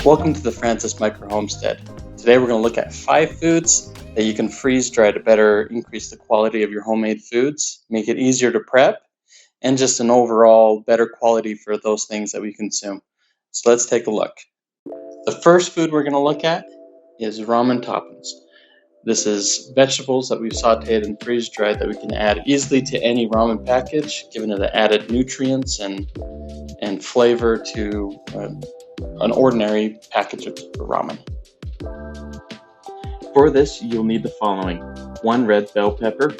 Welcome to the Francis Micro Homestead. Today we're going to look at 5 foods that you can freeze dry to better increase the quality of your homemade foods, make it easier to prep, and just an overall better quality for those things that we consume. So let's take a look. The first food we're going to look at is ramen toppins. This is vegetables that we've sauteed and freeze dried that we can add easily to any ramen package, giving it the added nutrients and flavor to an ordinary package of ramen. For this, you'll need the following: 1 red bell pepper,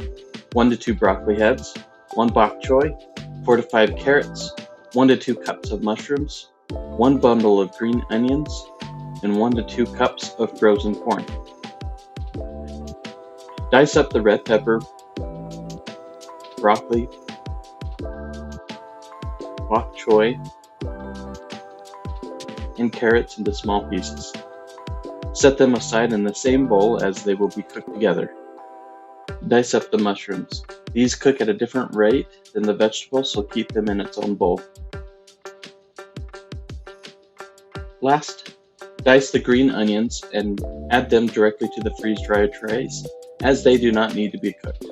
1 to 2 broccoli heads, 1 bok choy, 4 to 5 carrots, 1 to 2 cups of mushrooms, 1 bundle of green onions, and 1 to 2 cups of frozen corn. Dice up the red pepper, broccoli, bok choy, and carrots into small pieces. Set them aside in the same bowl as they will be cooked together. Dice up the mushrooms. These cook at a different rate than the vegetables, so keep them in its own bowl. Last, dice the green onions and add them directly to the freeze-dried trays, as they do not need to be cooked.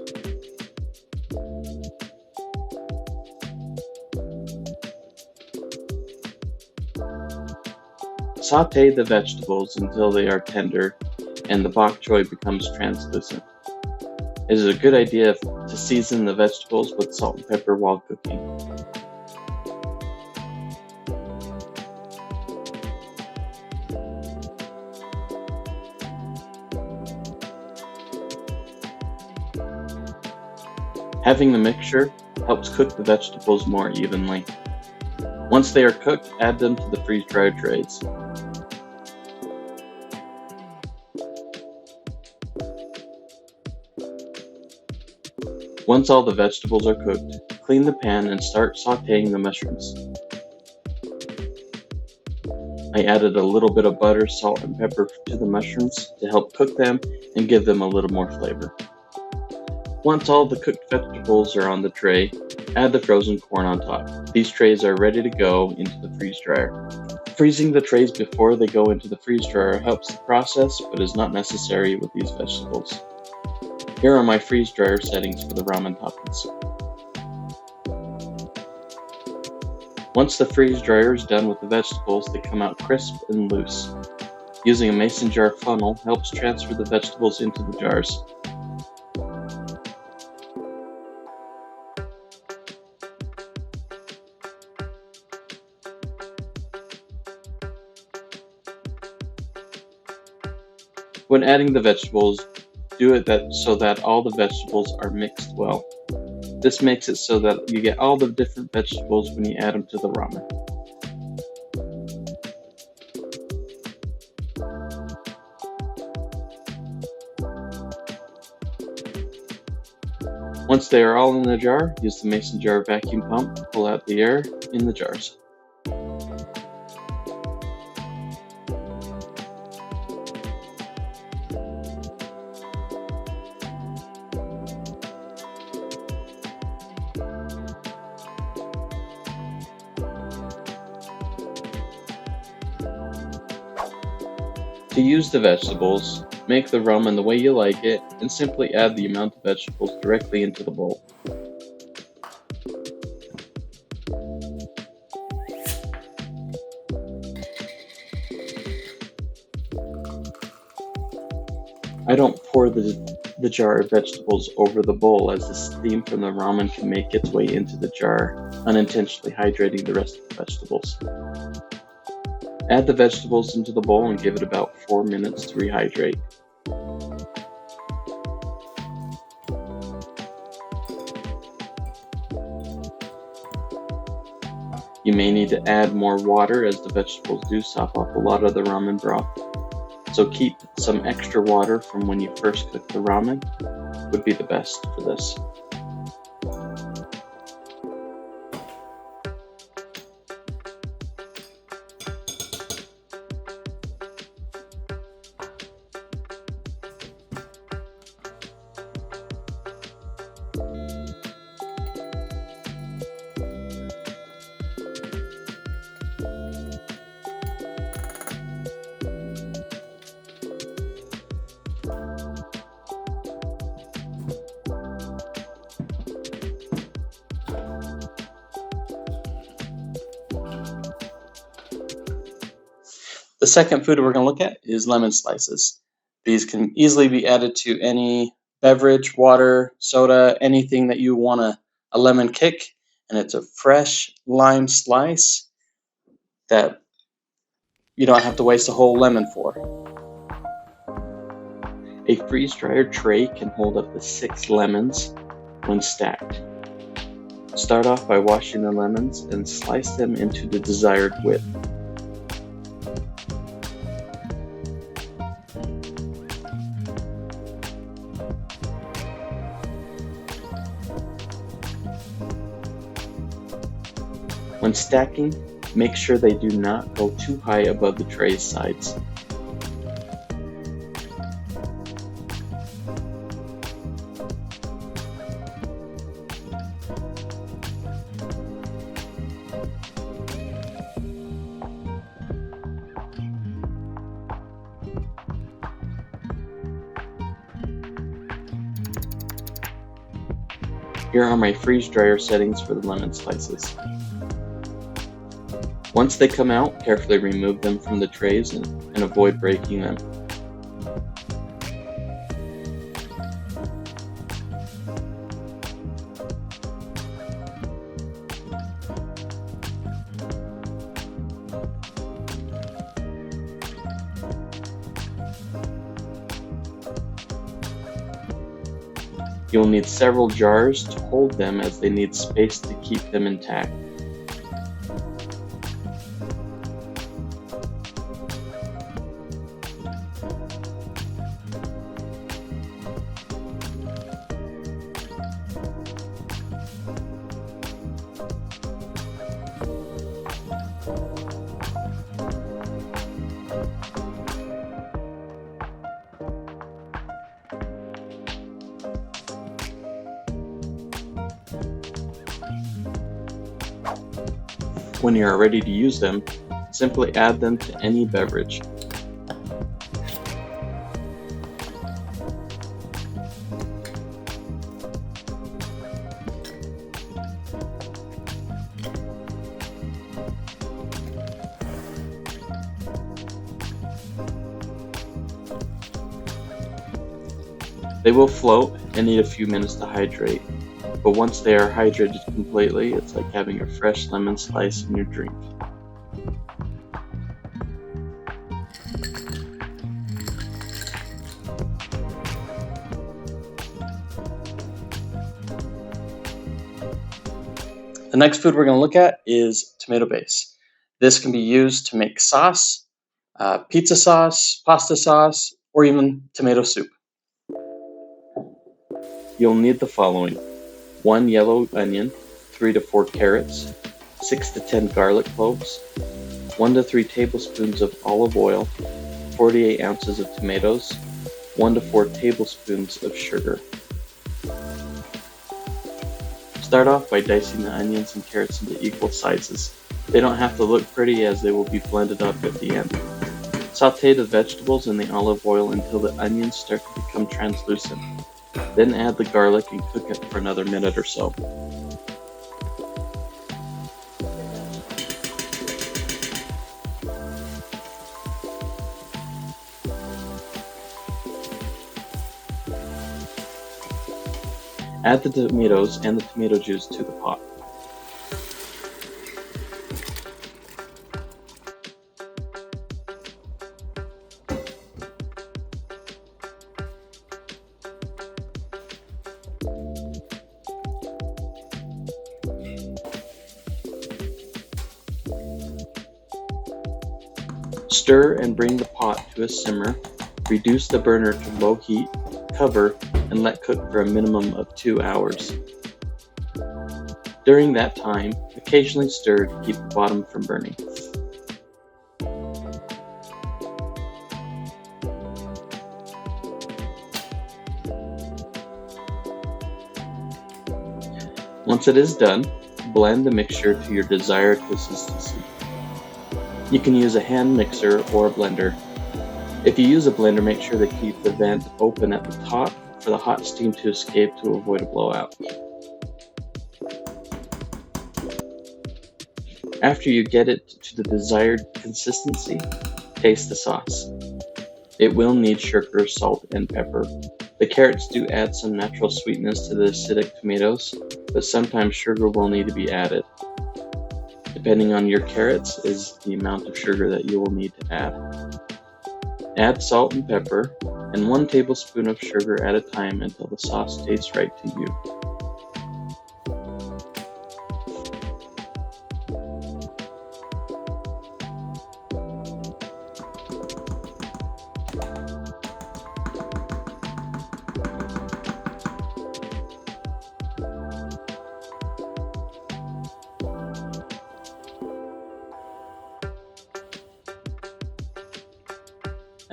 Sauté the vegetables until they are tender and the bok choy becomes translucent. It is a good idea to season the vegetables with salt and pepper while cooking. Having the mixture helps cook the vegetables more evenly. Once they are cooked, add them to the freeze-dried trays. Once all the vegetables are cooked, clean the pan and start sauteing the mushrooms. I added a little bit of butter, salt, and pepper to the mushrooms to help cook them and give them a little more flavor. Once all the cooked vegetables are on the tray, add the frozen corn on top. These trays are ready to go into the freeze dryer. Freezing the trays before they go into the freeze dryer helps the process, but is not necessary with these vegetables. Here are my freeze dryer settings for the ramen toppins. Once the freeze dryer is done with the vegetables, they come out crisp and loose. Using a mason jar funnel helps transfer the vegetables into the jars. When adding the vegetables, do it so that all the vegetables are mixed well. This makes it so that you get all the different vegetables when you add them to the ramen. Once they are all in the jar, use the mason jar vacuum pump to pull out the air in the jars. To use the vegetables, make the ramen the way you like it and simply add the amount of vegetables directly into the bowl. I don't pour the jar of vegetables over the bowl, as the steam from the ramen can make its way into the jar, unintentionally hydrating the rest of the vegetables. Add the vegetables into the bowl and give it about 4 minutes to rehydrate. You may need to add more water, as the vegetables do sop up a lot of the ramen broth. So keep some extra water from when you first cook the ramen would be the best for this. The second food we're going to look at is lemon slices. These can easily be added to any beverage, water, soda, anything that you want a lemon kick, and it's a fresh lime slice that you don't have to waste a whole lemon for. A freeze dryer tray can hold up to 6 lemons when stacked. Start off by washing the lemons and slice them into the desired width. When stacking, make sure they do not go too high above the tray's sides. Here are my freeze dryer settings for the lemon slices. Once they come out, carefully remove them from the trays and avoid breaking them. You'll need several jars to hold them as they need space to keep them intact. When you are ready to use them, simply add them to any beverage. They will float and need a few minutes to hydrate, but once they are hydrated completely, it's like having a fresh lemon slice in your drink. The next food we're going to look at is tomato base. This can be used to make sauce, pizza sauce, pasta sauce, or even tomato soup. You'll need the following: 1 yellow onion, 3 to 4 carrots, 6 to 10 garlic cloves, 1 to 3 tablespoons of olive oil, 48 ounces of tomatoes, 1 to 4 tablespoons of sugar. Start off by dicing the onions and carrots into equal sizes. They don't have to look pretty as they will be blended up at the end. Sauté the vegetables in the olive oil until the onions start to become translucent. Then add the garlic and cook it for another minute or so. Add the tomatoes and the tomato juice to the pot. Stir and bring the pot to a simmer. Reduce the burner to low heat, cover, and let cook for a minimum of 2 hours. During that time, occasionally stir to keep the bottom from burning. Once it is done, blend the mixture to your desired consistency. You can use a hand mixer or a blender. If you use a blender, make sure to keep the vent open at the top for the hot steam to escape to avoid a blowout. After you get it to the desired consistency, Taste the sauce. It will need sugar, salt, and pepper. The carrots do add some natural sweetness to the acidic tomatoes, but sometimes sugar will need to be added. Depending on your carrots is the amount of sugar that you will need to add. Add salt and pepper, and 1 tablespoon of sugar at a time until the sauce tastes right to you.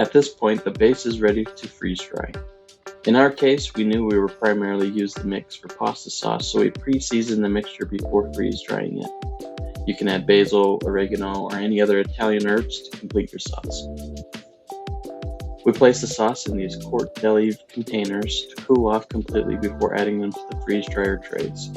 At this point, the base is ready to freeze dry. In our case, we knew we would primarily use the mix for pasta sauce, so we pre-seasoned the mixture before freeze drying it. You can add basil, oregano, or any other Italian herbs to complete your sauce. We place the sauce in these quart deli containers to cool off completely before adding them to the freeze dryer trays.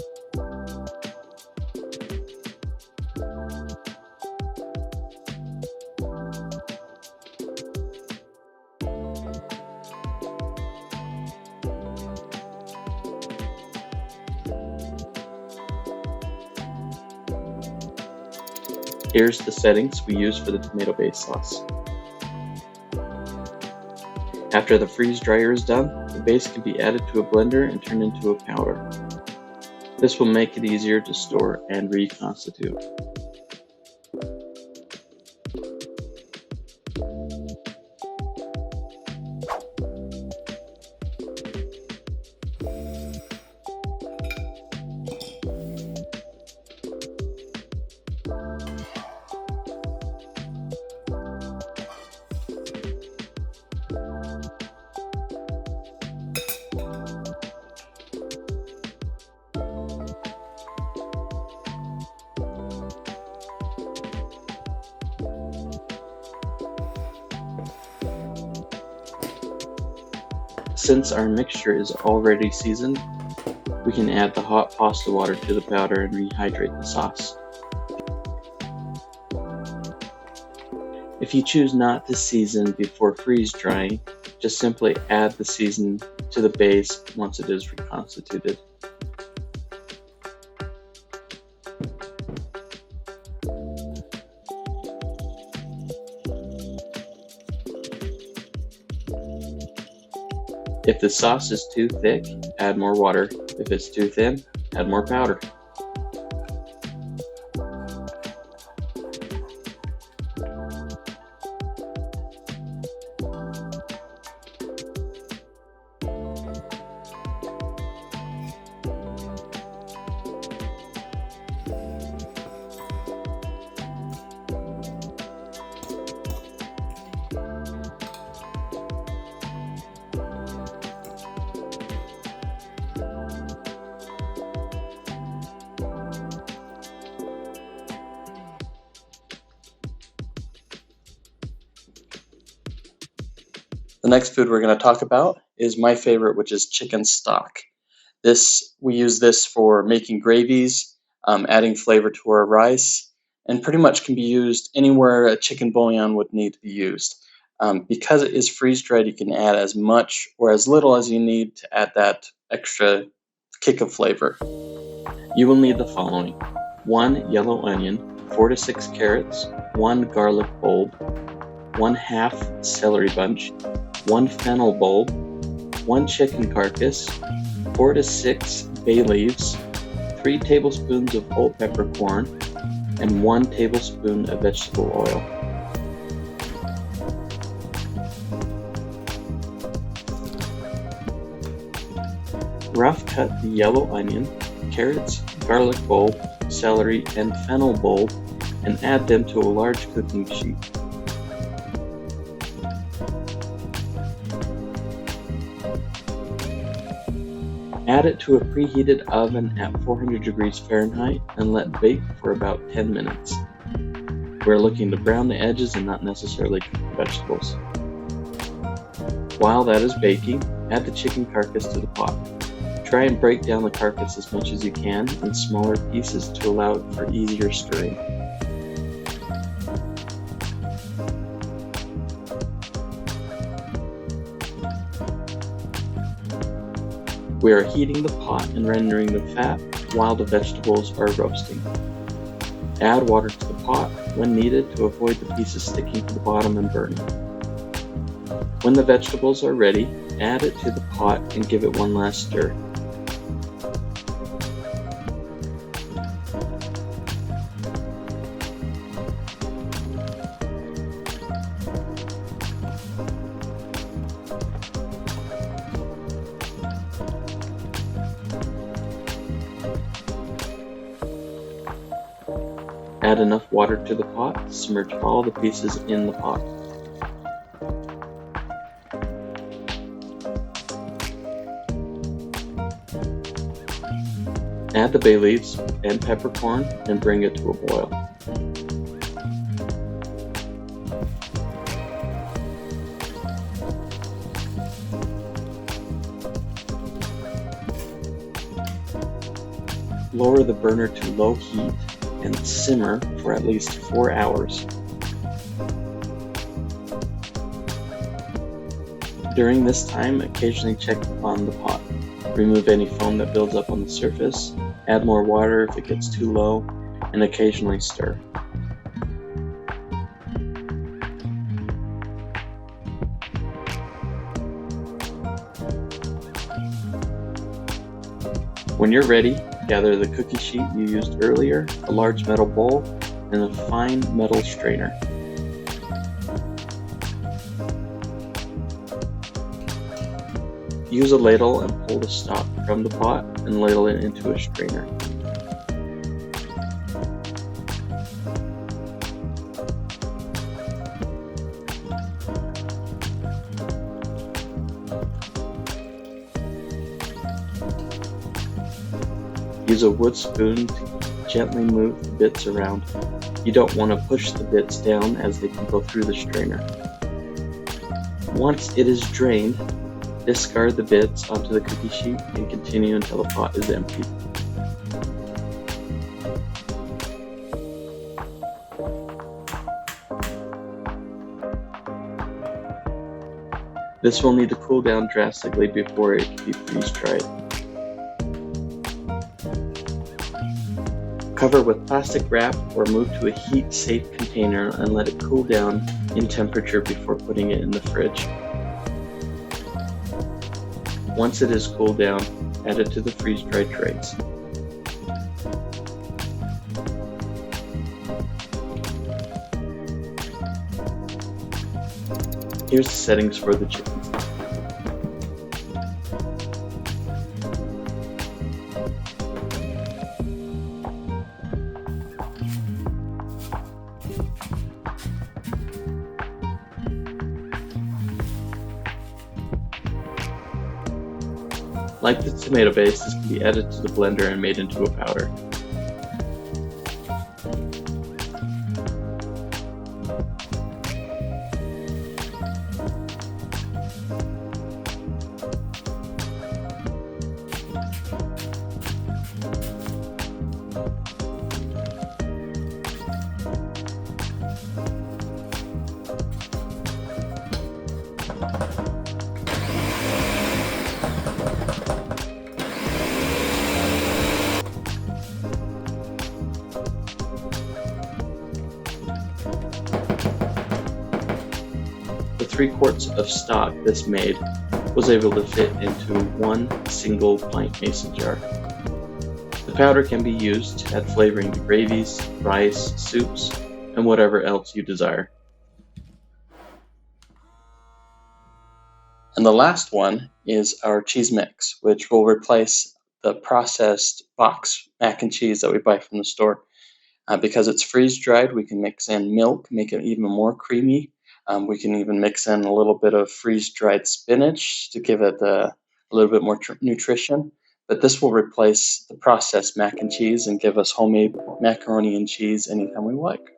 Here's the settings we use for the tomato-based sauce. After the freeze dryer is done, the base can be added to a blender and turned into a powder. This will make it easier to store and reconstitute. Since our mixture is already seasoned, we can add the hot pasta water to the powder and rehydrate the sauce. If you choose not to season before freeze drying, just simply add the season to the base once it is reconstituted. If the sauce is too thick, add more water. If it's too thin, add more powder. The next food we're going to talk about is my favorite, which is chicken stock. We use this for making gravies, adding flavor to our rice, and pretty much can be used anywhere a chicken bouillon would need to be used. Because it is freeze-dried, you can add as much or as little as you need to add that extra kick of flavor. You will need the following: 1 yellow onion, 4 to 6 carrots, 1 garlic bulb, 1/2 celery bunch, 1 fennel bulb, 1 chicken carcass, 4 to 6 bay leaves, 3 tablespoons of whole peppercorn, and 1 tablespoon of vegetable oil. Rough cut the yellow onion, carrots, garlic bulb, celery, and fennel bulb and add them to a large cooking sheet. Add it to a preheated oven at 400 degrees Fahrenheit and let bake for about 10 minutes. We're looking to brown the edges and not necessarily cook the vegetables. While that is baking, add the chicken carcass to the pot. Try and break down the carcass as much as you can in smaller pieces to allow it for easier stirring. We are heating the pot and rendering the fat while the vegetables are roasting. Add water to the pot when needed to avoid the pieces sticking to the bottom and burning. When the vegetables are ready, add it to the pot and give it one last stir. Add enough water to the pot to submerge all the pieces in the pot. Add the bay leaves and peppercorn and bring it to a boil. Lower the burner to low heat and simmer for at least 4 hours. During this time, occasionally check on the pot. Remove any foam that builds up on the surface, add more water if it gets too low, and occasionally stir. When you're ready, gather the cookie sheet you used earlier, a large metal bowl, and a fine metal strainer. Use a ladle and pull the stock from the pot and ladle it into a strainer. Use a wood spoon to gently move the bits around. You don't want to push the bits down as they can go through the strainer. Once it is drained, discard the bits onto the cookie sheet and continue until the pot is empty. This will need to cool down drastically before it can be freeze-dried. Cover with plastic wrap or move to a heat-safe container and let it cool down in temperature before putting it in the fridge. Once it is cooled down, add it to the freeze-dried trays. Here's the settings for the chicken. Like the tomato base, this can be added to the blender and made into a powder. The 3 quarts of stock this made was able to fit into one single pint mason jar. The powder can be used to add flavoring to gravies, rice, soups, and whatever else you desire. And the last one is our cheese mix, which will replace the processed box mac and cheese that we buy from the store. Because it's freeze-dried, we can mix in milk, make it even more creamy. We can even mix in a little bit of freeze-dried spinach to give it a little bit more nutrition. But this will replace the processed mac and cheese and give us homemade macaroni and cheese anytime we like.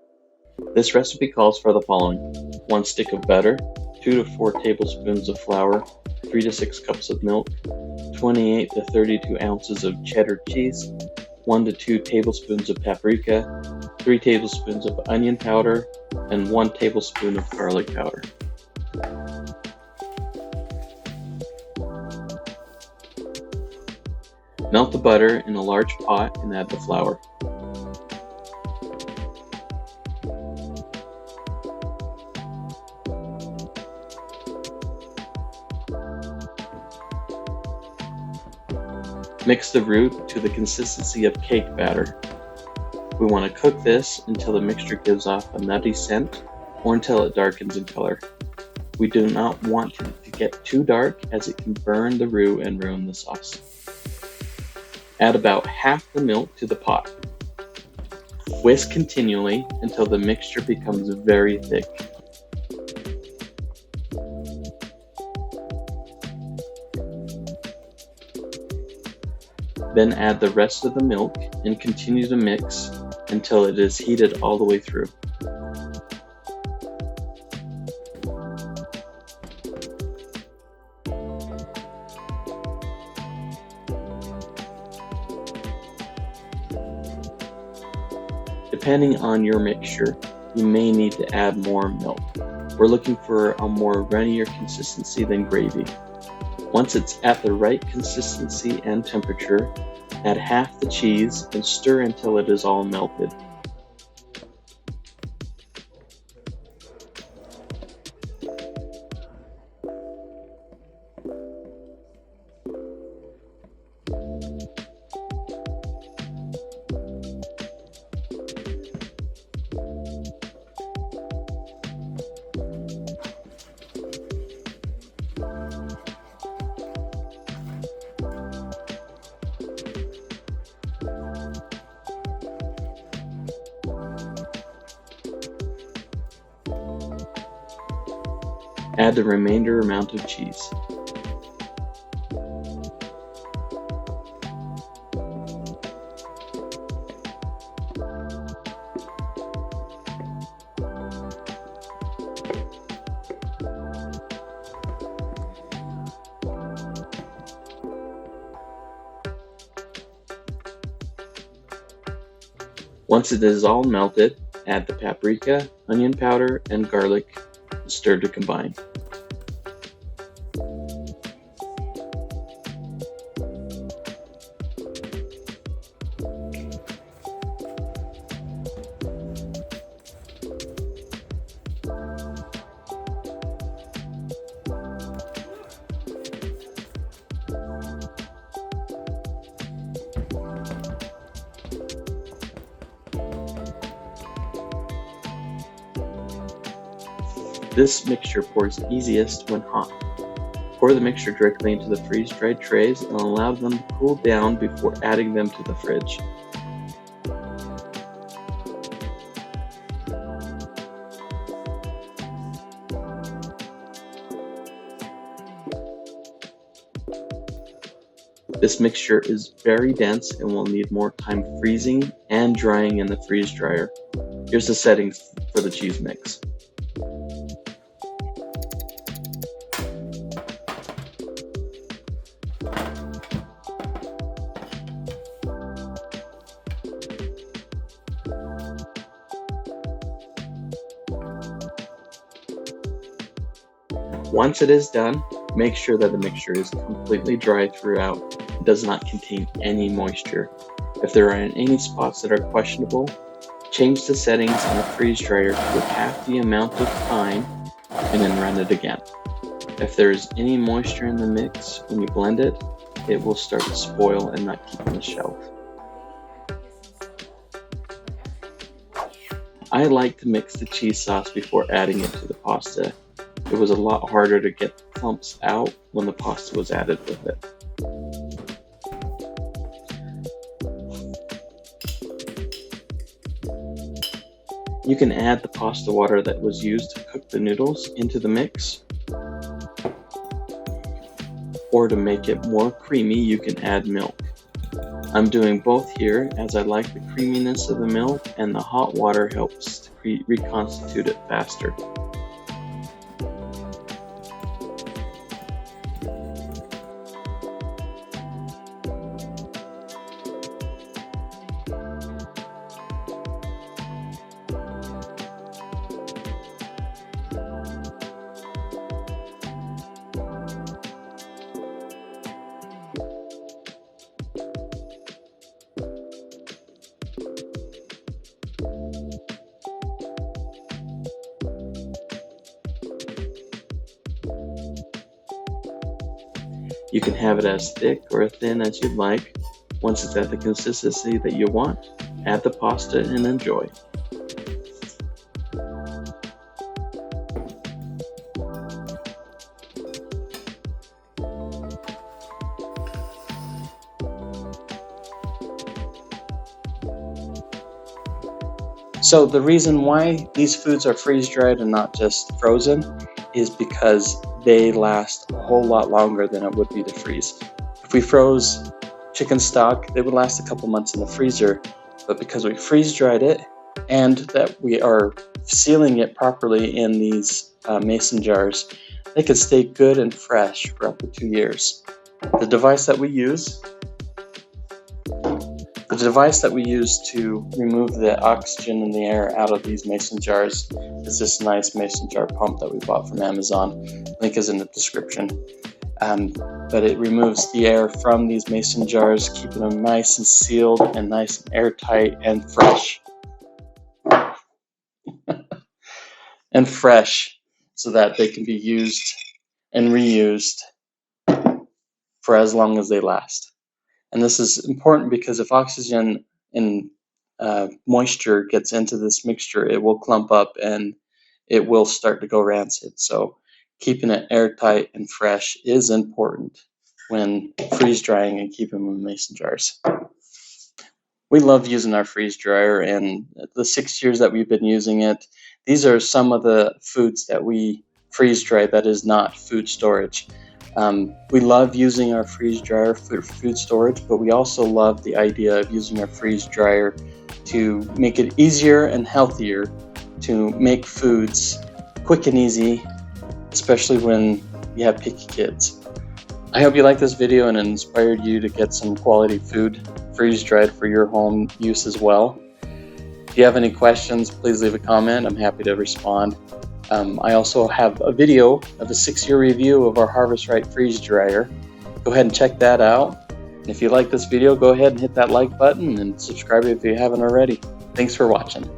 This recipe calls for the following: 1 stick of butter, 2 to 4 tablespoons of flour, 3 to 6 cups of milk, 28 to 32 ounces of cheddar cheese, 1 to 2 tablespoons of paprika, 3 tablespoons of onion powder, and 1 tablespoon of garlic powder. Melt the butter in a large pot and add the flour. Mix the roux to the consistency of cake batter. We want to cook this until the mixture gives off a nutty scent or until it darkens in color. We do not want it to get too dark as it can burn the roux and ruin the sauce. Add about half the milk to the pot. Whisk continually until the mixture becomes very thick. Then add the rest of the milk and continue to mix until it is heated all the way through. Depending on your mixture, you may need to add more milk. We're looking for a more runnier consistency than gravy. Once it's at the right consistency and temperature, add half the cheese and stir until it is all melted. Add the remainder amount of cheese. Once it is all melted, add the paprika, onion powder, and garlic and stir to combine. This mixture pours easiest when hot. Pour the mixture directly into the freeze-dried trays and allow them to cool down before adding them to the fridge. This mixture is very dense and will need more time freezing and drying in the freeze dryer. Here's the settings for the cheese mix. Once it is done, make sure that the mixture is completely dry throughout and does not contain any moisture. If there are any spots that are questionable, change the settings in the freeze dryer to half the amount of time and then run it again. If there is any moisture in the mix when you blend it, it will start to spoil and not keep on the shelf. I like to mix the cheese sauce before adding it to the pasta. It was a lot harder to get the clumps out when the pasta was added with it. You can add the pasta water that was used to cook the noodles into the mix. Or to make it more creamy, you can add milk. I'm doing both here as I like the creaminess of the milk and the hot water helps to reconstitute it faster. You can have it as thick or thin as you'd like. Once it's at the consistency that you want, add the pasta and enjoy. So the reason why these foods are freeze-dried and not just frozen is because they last a whole lot longer than it would be to freeze. If we froze chicken stock, they would last a couple months in the freezer, but because we freeze-dried it and that we are sealing it properly in these mason jars, they can stay good and fresh for up to 2 years. The device that we use to remove the oxygen and the air out of these mason jars is this nice mason jar pump that we bought from Amazon. Link is in the description. But it removes the air from these mason jars, keeping them nice and sealed and nice and airtight and fresh. And fresh, so that they can be used and reused for as long as they last. And this is important because if oxygen and moisture gets into this mixture, it will clump up and it will start to go rancid. So keeping it airtight and fresh is important when freeze drying and keeping them in mason jars. We love using our freeze dryer, and the 6 years that we've been using it, these are some of the foods that we freeze dry that is not food storage. We love using our freeze dryer for food storage, but we also love the idea of using our freeze dryer to make it easier and healthier to make foods quick and easy, especially when you have picky kids. I hope you liked this video and it inspired you to get some quality food freeze dried for your home use as well. If you have any questions, please leave a comment. I'm happy to respond. I also have a video of a 6-year review of our Harvest Right freeze dryer. Go ahead and check that out. And if you like this video, go ahead and hit that like button and subscribe if you haven't already. Thanks for watching.